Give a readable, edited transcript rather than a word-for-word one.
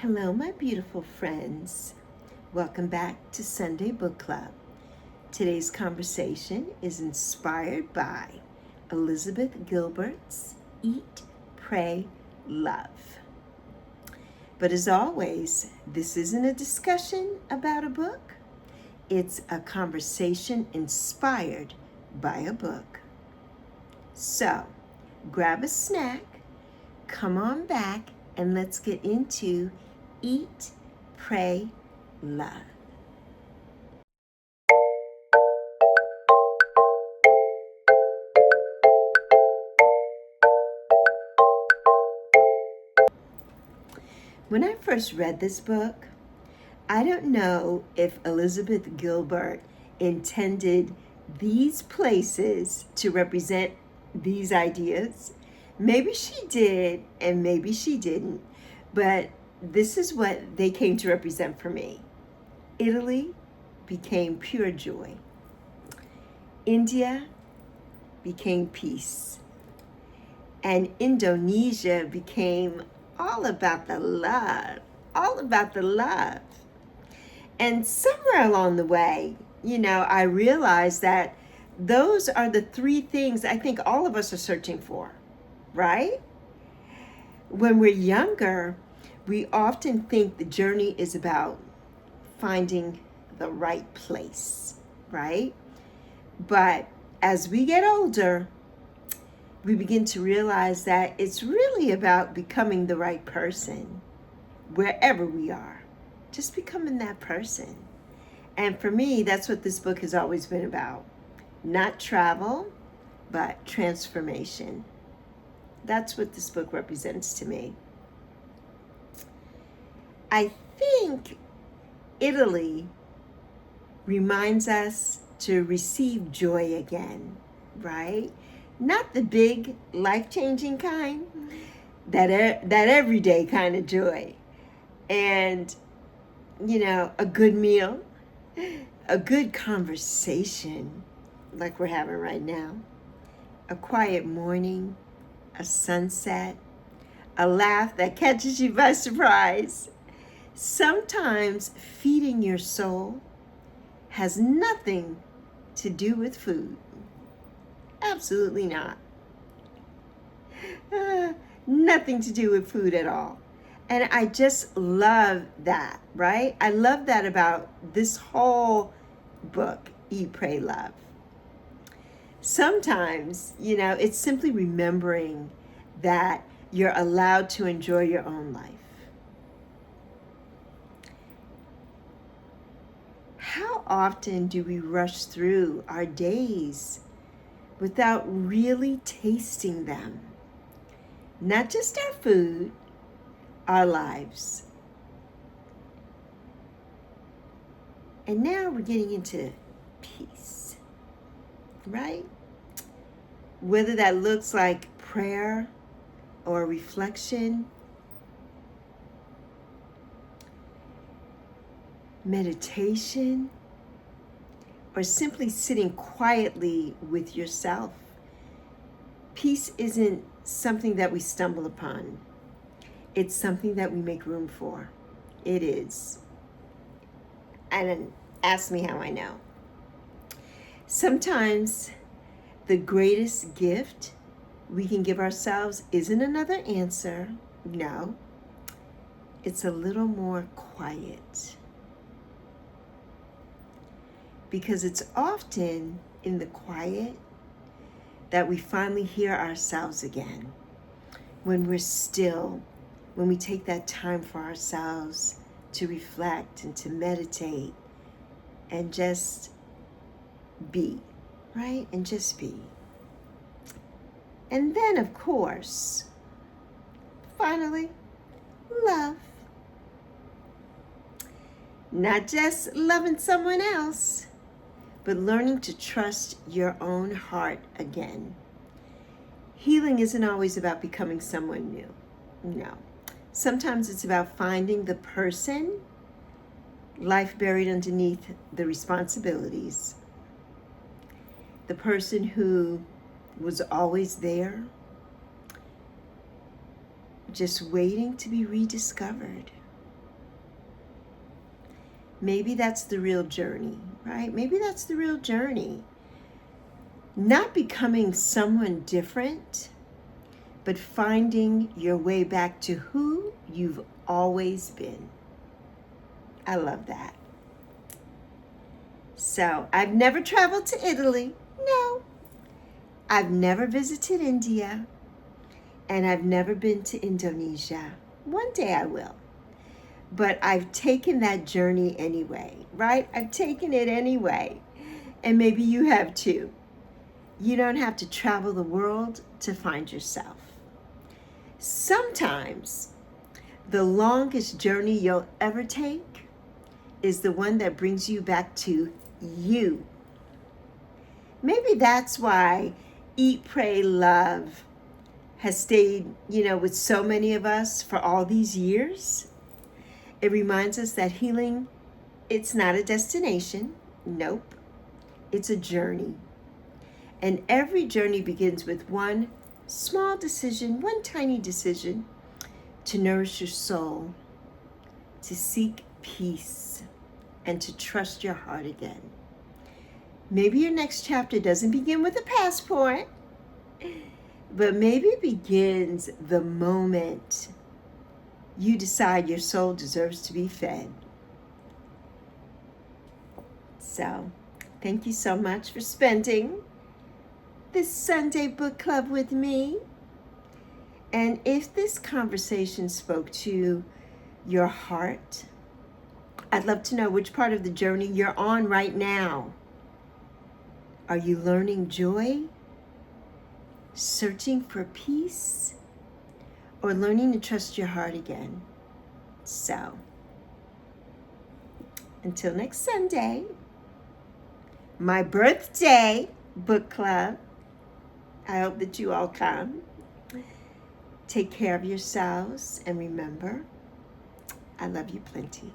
Hello, my beautiful friends. Welcome back to Sunday Book Club. Today's conversation is inspired by Elizabeth Gilbert's Eat, Pray, Love. But as always, this isn't a discussion about a book. It's a conversation inspired by a book. So, grab a snack, come on back, and let's get into Eat, Pray, Love. When I first read this book, I don't know if Elizabeth Gilbert intended these places to represent these ideas. Maybe she did, and maybe she didn't, but this is what they came to represent for me. Italy became pure joy. India became peace. And Indonesia became all about the love, all about the love. And somewhere along the way, I realized that those are the three things I think all of us are searching for, right? When we're younger, we often think the journey is about finding the right place, right? But as we get older, we begin to realize that it's really about becoming the right person wherever we are, just becoming that person. And for me, that's what this book has always been about. Not travel, but transformation. That's what this book represents to me. I think Italy reminds us to receive joy again, right? Not the big, life-changing kind, that everyday kind of joy. And, a good meal, a good conversation like we're having right now, a quiet morning, a sunset, a laugh that catches you by surprise. Sometimes feeding your soul has nothing to do with food. Absolutely not. Nothing to do with food at all. And I just love that, right? I love that about this whole book, Eat, Pray, Love. Sometimes, it's simply remembering that you're allowed to enjoy your own life. How often do we rush through our days without really tasting them? Not just our food, our lives. And now we're getting into peace, right? Whether that looks like prayer or reflection, meditation, or simply sitting quietly with yourself. Peace isn't something that we stumble upon. It's something that we make room for. It is. And ask me how I know. Sometimes the greatest gift we can give ourselves isn't another answer. No. It's a little more quiet. Because it's often in the quiet that we finally hear ourselves again. When we're still, when we take that time for ourselves to reflect and to meditate and just be, right? And just be. And then, of course, finally, love. Not just loving someone else, but learning to trust your own heart again. Healing isn't always about becoming someone new. No. Sometimes it's about finding the person, life buried underneath the responsibilities, the person who was always there, just waiting to be rediscovered. maybe that's the real journey, right? Maybe that's the real journey. Not becoming someone different, but finding your way back to who you've always been. I love that. So, I've never traveled to Italy. No. I've never visited India. And I've never been to Indonesia. One day I will. But I've taken that journey anyway, right? I've taken it anyway. And maybe you have too. You don't have to travel the world to find yourself. Sometimes the longest journey you'll ever take is the one that brings you back to you. Maybe that's why Eat, Pray, Love has stayed, with so many of us for all these years. It reminds us that healing, it's not a destination. Nope. It's a journey. And every journey begins with one small decision, one tiny decision to nourish your soul, to seek peace, and to trust your heart again. Maybe your next chapter doesn't begin with a passport, but maybe it begins the moment you decide your soul deserves to be fed. So, thank you so much for spending this Sunday book club with me. And if this conversation spoke to your heart, I'd love to know which part of the journey you're on right now. Are you learning joy, searching for peace, or learning to trust your heart again? So, until next Sunday, my birthday book club. I hope that you all come. Take care of yourselves, and remember, I love you plenty.